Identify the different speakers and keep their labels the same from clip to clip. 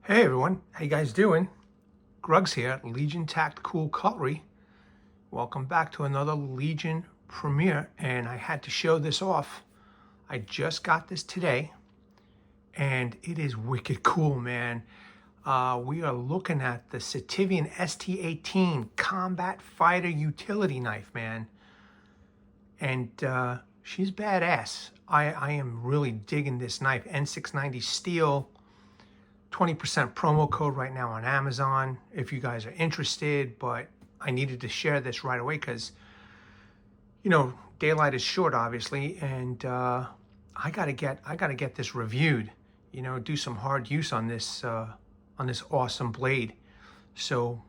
Speaker 1: Hey everyone, how you guys doing? Gruggs here, Legion Tactical Cutlery. Welcome back to another Legion premiere, and I had to show this off. I just got this today, and it is wicked cool, man. We are looking at the SITIVIEN ST-18 Combat Fighter Utility Knife, man. And she's badass. I am really digging this knife. N690 steel. 20% promo code right now on Amazon if you guys are interested, but I needed to share this right away because, you know, daylight is short, obviously, and I gotta get this reviewed. You know, do some hard use on this awesome blade. So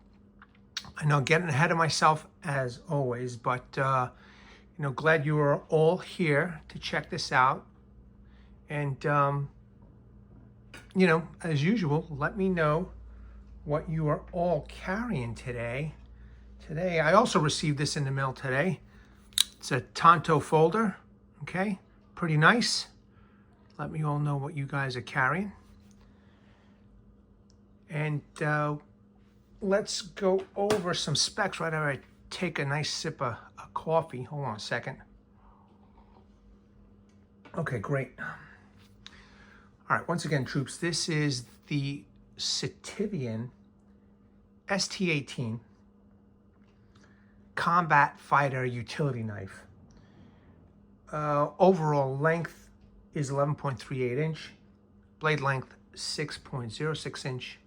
Speaker 1: I know, getting ahead of myself as always, but you know, glad you are all here to check this out. And you know, as usual, let me know what you are all carrying today. I also received this in the mail today. It's a Tonto folder, okay? Pretty nice. Let me all know what you guys are carrying. And let's go over some specs right after I take a nice sip of coffee. Hold on a second. Okay, great. All right, once again, troops, this is the SITIVIEN ST-18 Combat Fighter Utility Knife. Overall length is 11.38 inch. Blade length, 6.06 inch.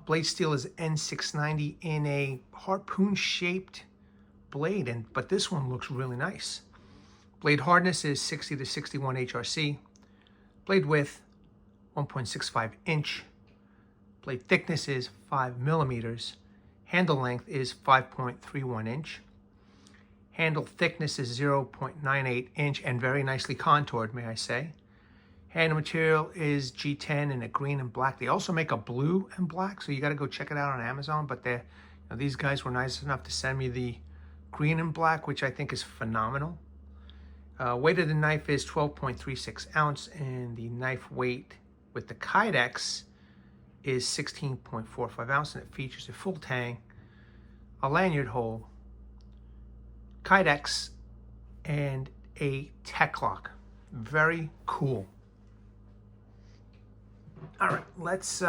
Speaker 1: Blade steel is N690 in a harpoon-shaped blade, but this one looks really nice. Blade hardness is 60 to 61 HRC. Blade width, 1.65 inch. Blade thickness is 5 millimeters. Handle length is 5.31 inch. Handle thickness is 0.98 inch and very nicely contoured, may I say. Handle material is G10 in a green and black. They also make a blue and black, so you got to go check it out on Amazon. But you know, these guys were nice enough to send me the green and black, which I think is phenomenal. Weight of the knife is 12.36 ounce, and the knife weight with the Kydex is 16.45 ounce, and it features a full tang, a lanyard hole, Kydex, and a TekLoc. Very cool. All right, let's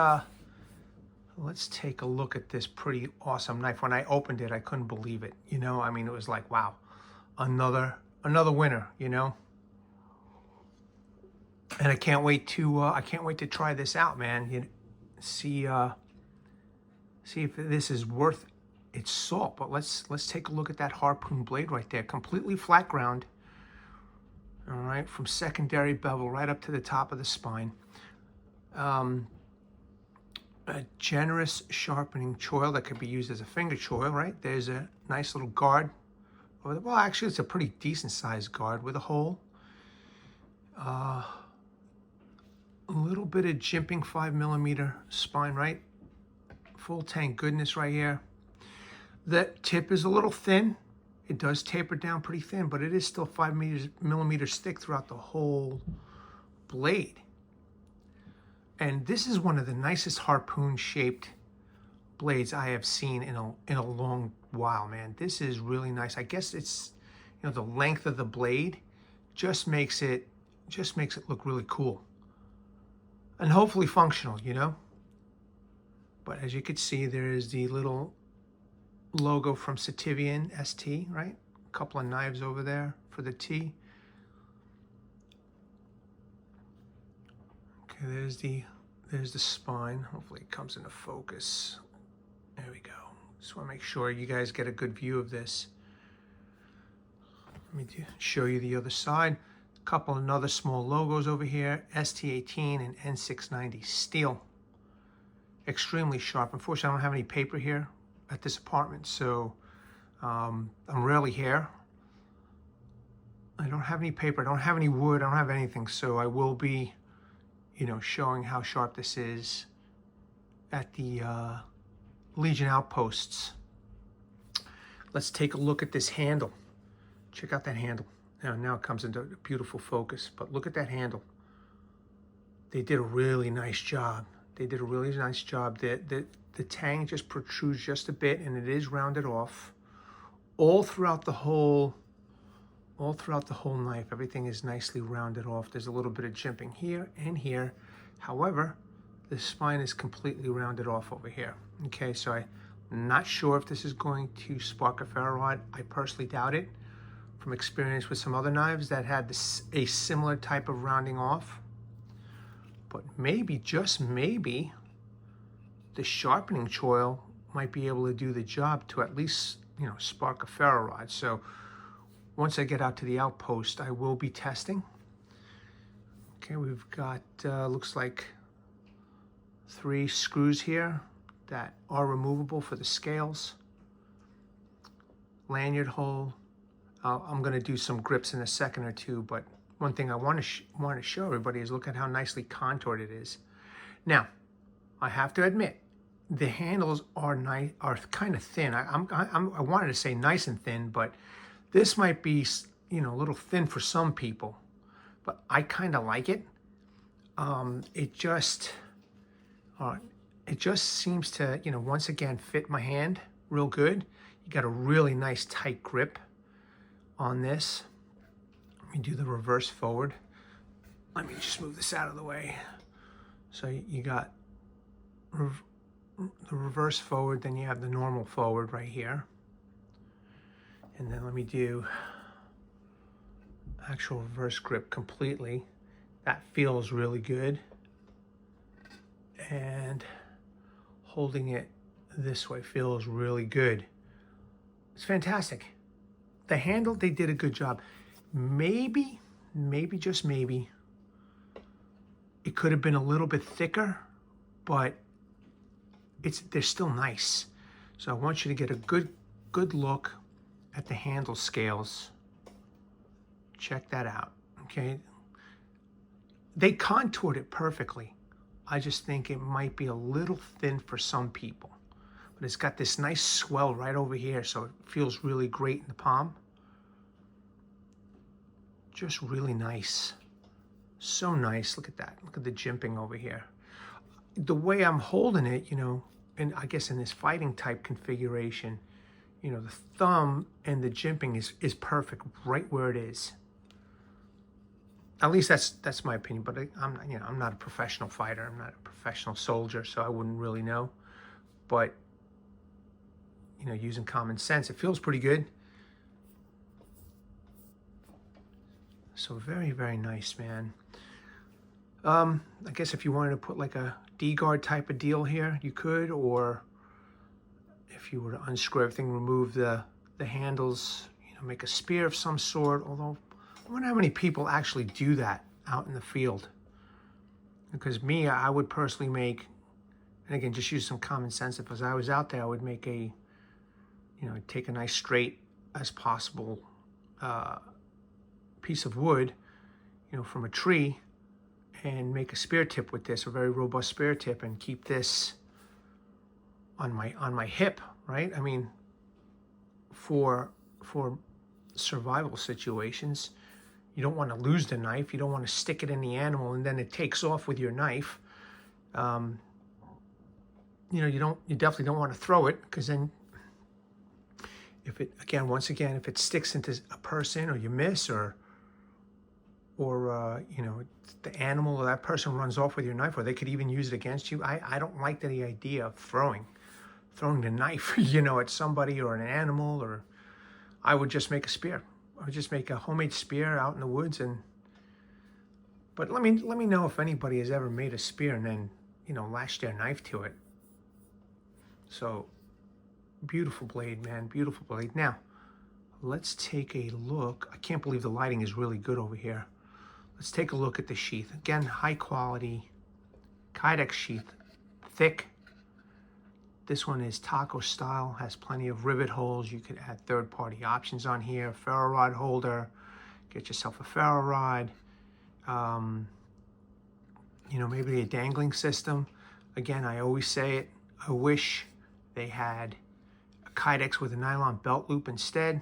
Speaker 1: take a look at this pretty awesome knife. When I opened it, I couldn't believe it. You know, I mean, it was like, wow, another winner, you know. And I can't wait to try this out, man. You see if this is worth its salt. But let's take a look at that harpoon blade right there, completely flat ground. All right, from secondary bevel right up to the top of the spine. A generous sharpening choil that could be used as a finger choil, right? There's a nice little guard. Well, actually, it's a pretty decent sized guard with a hole. A little bit of jimping 5 millimeter spine, right? Full tank goodness right here. The tip is a little thin. It does taper down pretty thin, but it is still 5 millimeters thick throughout the whole blade. And this is one of the nicest harpoon-shaped blades I have seen in a long while, man. This is really nice. I guess it's, you know, the length of the blade just makes it look really cool and hopefully functional, you know. But as you can see, there is the little logo from SITIVIEN ST, right? A couple of knives over there for the T. Okay, there's the spine. Hopefully it comes into focus. There we go. Just want to make sure you guys get a good view of this. Let me show you the other side. A couple of other small logos over here. ST-18 and N690 steel. Extremely sharp. Unfortunately, I don't have any paper here at this apartment, so I'm rarely here. I don't have any paper. I don't have any wood. I don't have anything, so I will be, you know, showing how sharp this is at the Legion outposts. Let's take a look at this handle. Check out that handle. Now it comes into beautiful focus, but look at that handle. They did a really nice job. They did a really nice job. The tang just protrudes just a bit, and it is rounded off. All throughout the whole knife, everything is nicely rounded off. There's a little bit of jimping here and here. However, the spine is completely rounded off over here. Okay, so I'm not sure if this is going to spark a ferro rod. I personally doubt it, from experience with some other knives that had a similar type of rounding off. But maybe, just maybe, the sharpening choil might be able to do the job to at least, you know, spark a ferro rod. So once I get out to the outpost, I will be testing. Okay, we've got, looks like 3 screws here that are removable for the scales. Lanyard hole. I'm gonna do some grips in a second or two, but one thing I want to show everybody is look at how nicely contoured it is. Now, I have to admit, the handles are kind of thin. I wanted to say nice and thin, but this might be, you know, a little thin for some people, but I kind of like it. It just seems to, you know, once again fit my hand real good. You got a really nice tight grip on this. Let me do the reverse forward. Let me just move this out of the way. So you got the reverse forward, then you have the normal forward right here. And then let me do actual reverse grip completely. That feels really good. And holding it this way feels really good. It's fantastic. The handle, they did a good job. Maybe, just maybe, it could have been a little bit thicker, but they're still nice. So I want you to get a good look at the handle scales. Check that out, okay? They contoured it perfectly. I just think it might be a little thin for some people. But it's got this nice swell right over here, so it feels really great in the palm. Just really nice. So nice. Look at that. Look at the jimping over here. The way I'm holding it, you know, and I guess in this fighting type configuration, you know, the thumb and the jimping is perfect right where it is. At least that's my opinion, but I'm not a professional fighter. I'm not a professional soldier, so I wouldn't really know. But, you know, using common sense, it feels pretty good. So very, very nice, man. I guess if you wanted to put like a D-guard type of deal here, you could, or if you were to unscrew everything, remove the handles, you know, make a spear of some sort, although I wonder how many people actually do that out in the field. Because me, I would personally make, and again, just use some common sense. If I was out there, I would make a, you know, take a nice straight as possible piece of wood, you know, from a tree, and make a spear tip with this, a very robust spear tip, and keep this on my hip, right? I mean, for survival situations, you don't want to lose the knife. You don't want to stick it in the animal and then it takes off with your knife. You know, you definitely don't want to throw it, because then if it, once again, if it sticks into a person, or you miss, or you know, the animal or that person runs off with your knife, or they could even use it against you. I don't like the idea of throwing the knife, you know, at somebody or an animal. Or I would just make a spear. I would just make a homemade spear out in the woods. But let me know if anybody has ever made a spear and then, you know, lashed their knife to it. So beautiful blade, man, beautiful blade. Now let's take a look. I can't believe the lighting is really good over here. Let's take a look at the sheath. Again, high quality Kydex sheath, thick. This one is taco style, has plenty of rivet holes. You could add third-party options on here. Ferro rod holder, get yourself a ferro rod. You know, maybe a dangling system. Again, I always say it, I wish they had a Kydex with a nylon belt loop instead,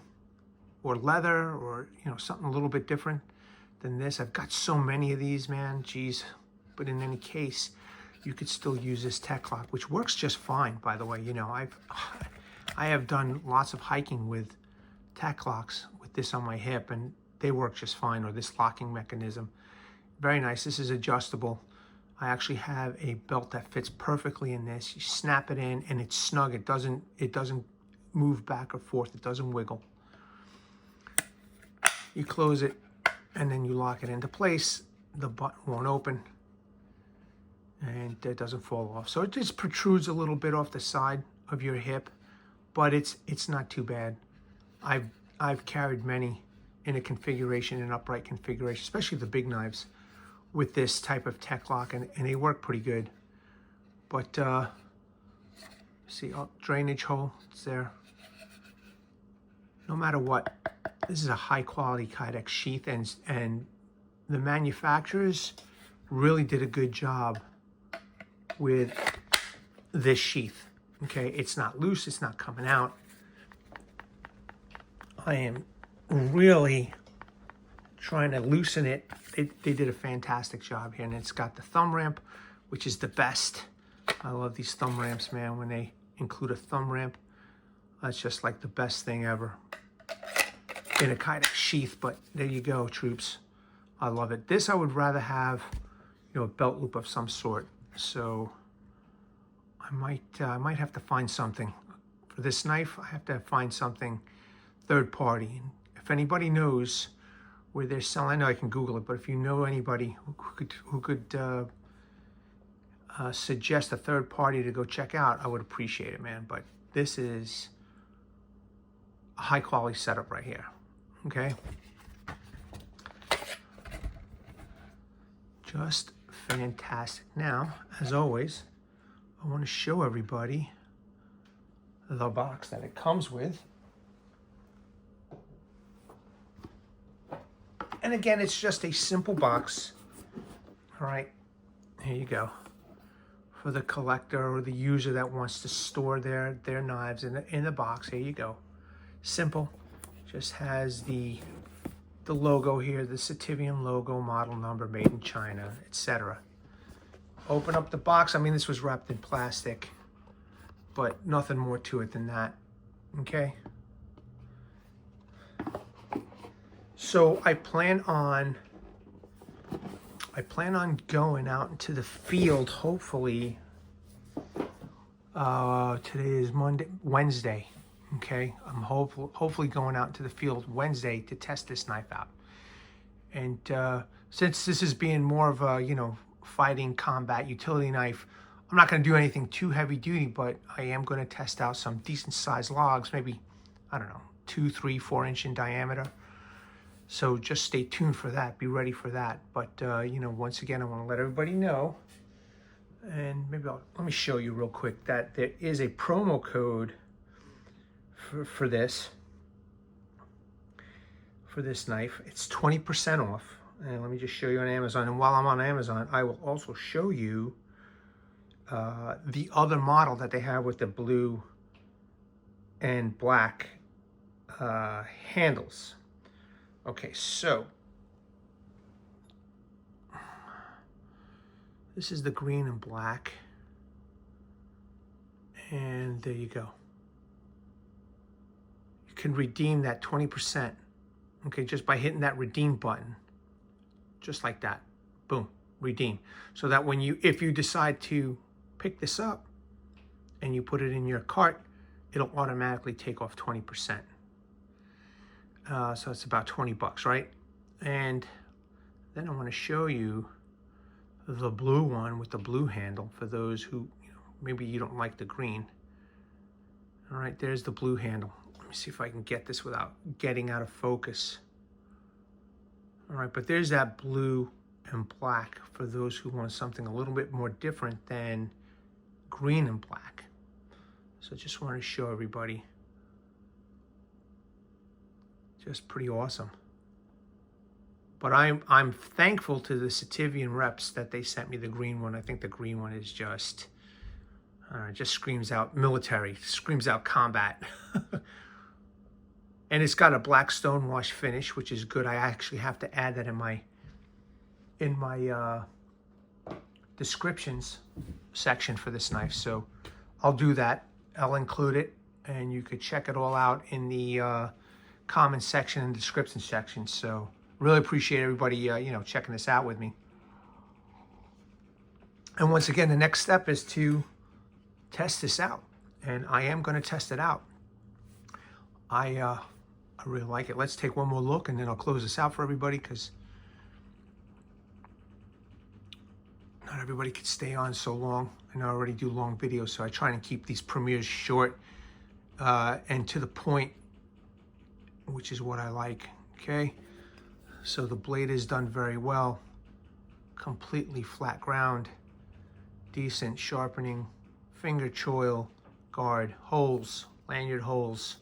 Speaker 1: or leather, or, you know, something a little bit different than this. I've got so many of these, man, geez. But in any case, you could still use this TekLoc, which works just fine, by the way. You know, I have done lots of hiking with TekLocs with this on my hip, and they work just fine, or this locking mechanism. Very nice. This is adjustable. I actually have a belt that fits perfectly in this. You snap it in and it's snug. It doesn't move back or forth. It doesn't wiggle. You close it and then you lock it into place. The button won't open and it doesn't fall off. So it just protrudes a little bit off the side of your hip, but it's not too bad. I've carried many in a configuration, an upright configuration, especially the big knives, with this type of TekLoc, and they work pretty good. But see, drainage hole, it's there. No matter what, this is a high quality Kydex sheath, and the manufacturers really did a good job with this sheath. Okay, it's not loose, it's not coming out. I am really trying to loosen it. They did a fantastic job here, and it's got the thumb ramp, which is the best. I love these thumb ramps, man. When they include a thumb ramp, that's just like the best thing ever in a Kydex sheath. But there you go, troops. I love it. This I would rather have, you know, a belt loop of some sort. So I might have to find something for this knife. I have to find something third party. And if anybody knows where they're selling, I know I can Google it, but if you know anybody who could suggest a third party to go check out, I would appreciate it, man. But this is a high quality setup right here. Okay, just fantastic. Now, as always, I want to show everybody the box that it comes with. And again, it's just a simple box. All right, here you go. For the collector or the user that wants to store their knives in the box, here you go. Simple. Just has the logo here, the SITIVIEN logo, model number, made in China, etc. Open up the box. I mean, this was wrapped in plastic, but nothing more to it than that. Okay. So I plan on going out into the field, hopefully. Today is Wednesday. Okay, I'm hopefully going out into the field Wednesday to test this knife out. And since this is being more of a, you know, fighting combat utility knife, I'm not going to do anything too heavy duty, but I am going to test out some decent sized logs, maybe, I don't know, 2, 3, 4 inch in diameter. So just stay tuned for that. Be ready for that. But, you know, once again, I want to let everybody know, and maybe let me show you real quick, that there is a promo code for this knife. It's 20% off. And let me just show you on Amazon. And while I'm on Amazon, I will also show you the other model that they have with the blue and black handles. Okay, so this is the green and black, and there you go. You can redeem that 20%, okay, just by hitting that redeem button, just like that. Boom, redeem. So that when if you decide to pick this up and you put it in your cart, it'll automatically take off 20%. So it's about 20 bucks, right? And then I want to show you the blue one with the blue handle for those who, you know, maybe you don't like the green. All right, there's the blue handle. Let me see if I can get this without getting out of focus. All right, but there's that blue and black for those who want something a little bit more different than green and black. So just want to show everybody. Just pretty awesome. But I'm thankful to the SITIVIEN reps that they sent me the green one. I think the green one is just screams out military, screams out combat. And it's got a black stonewash finish, which is good. I actually have to add that in my descriptions section for this knife, so I'll do that. I'll include it, and you could check it all out in the comment section and description section. So really appreciate everybody you know, checking this out with me. And once again, the next step is to test this out, and I am going to test it out. I really like it. Let's take one more look, and then I'll close this out for everybody, because not everybody could stay on so long, and I already do long videos, so I try and keep these premieres short and to the point, which is what I like. Okay, so the blade is done very well, completely flat ground, decent sharpening, finger choil guard, holes, lanyard holes,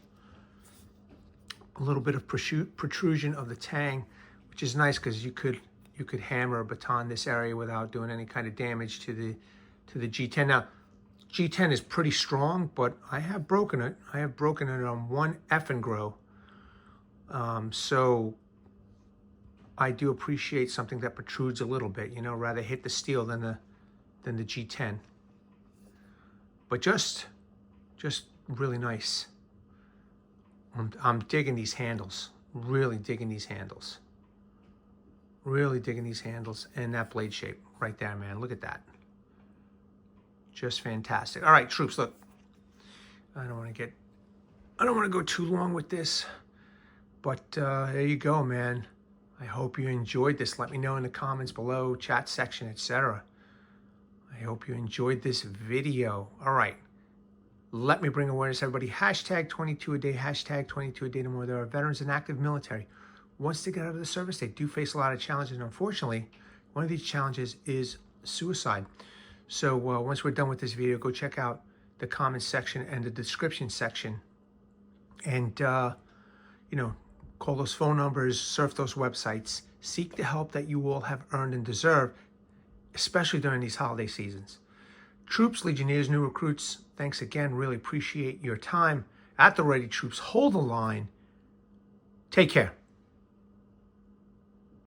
Speaker 1: a little bit of protrusion of the tang, which is nice because you could hammer or baton this area without doing any kind of damage to the G10. Now, G10 is pretty strong, but I have broken it. I have broken it on one effing grow. So I do appreciate something that protrudes a little bit, you know, rather hit the steel than the G10. But just really nice. I'm digging these handles, really digging these handles. Really digging these handles and that blade shape right there, man. Look at that. Just fantastic. All right, troops, look. I don't want to go too long with this, but there you go, man. I hope you enjoyed this. Let me know in the comments below, chat section, etc. I hope you enjoyed this video. All right. Let me bring awareness, everybody. Hashtag 22 a day, hashtag 22 a day no more. There are veterans and active military. Once they get out of the service, they do face a lot of challenges. And unfortunately, one of these challenges is suicide. So once we're done with this video, go check out the comments section and the description section. And, you know, call those phone numbers, surf those websites, seek the help that you all have earned and deserve, especially during these holiday seasons. Troops, Legionnaires, new recruits, thanks again. Really appreciate your time. At the ready, troops. Hold the line. Take care.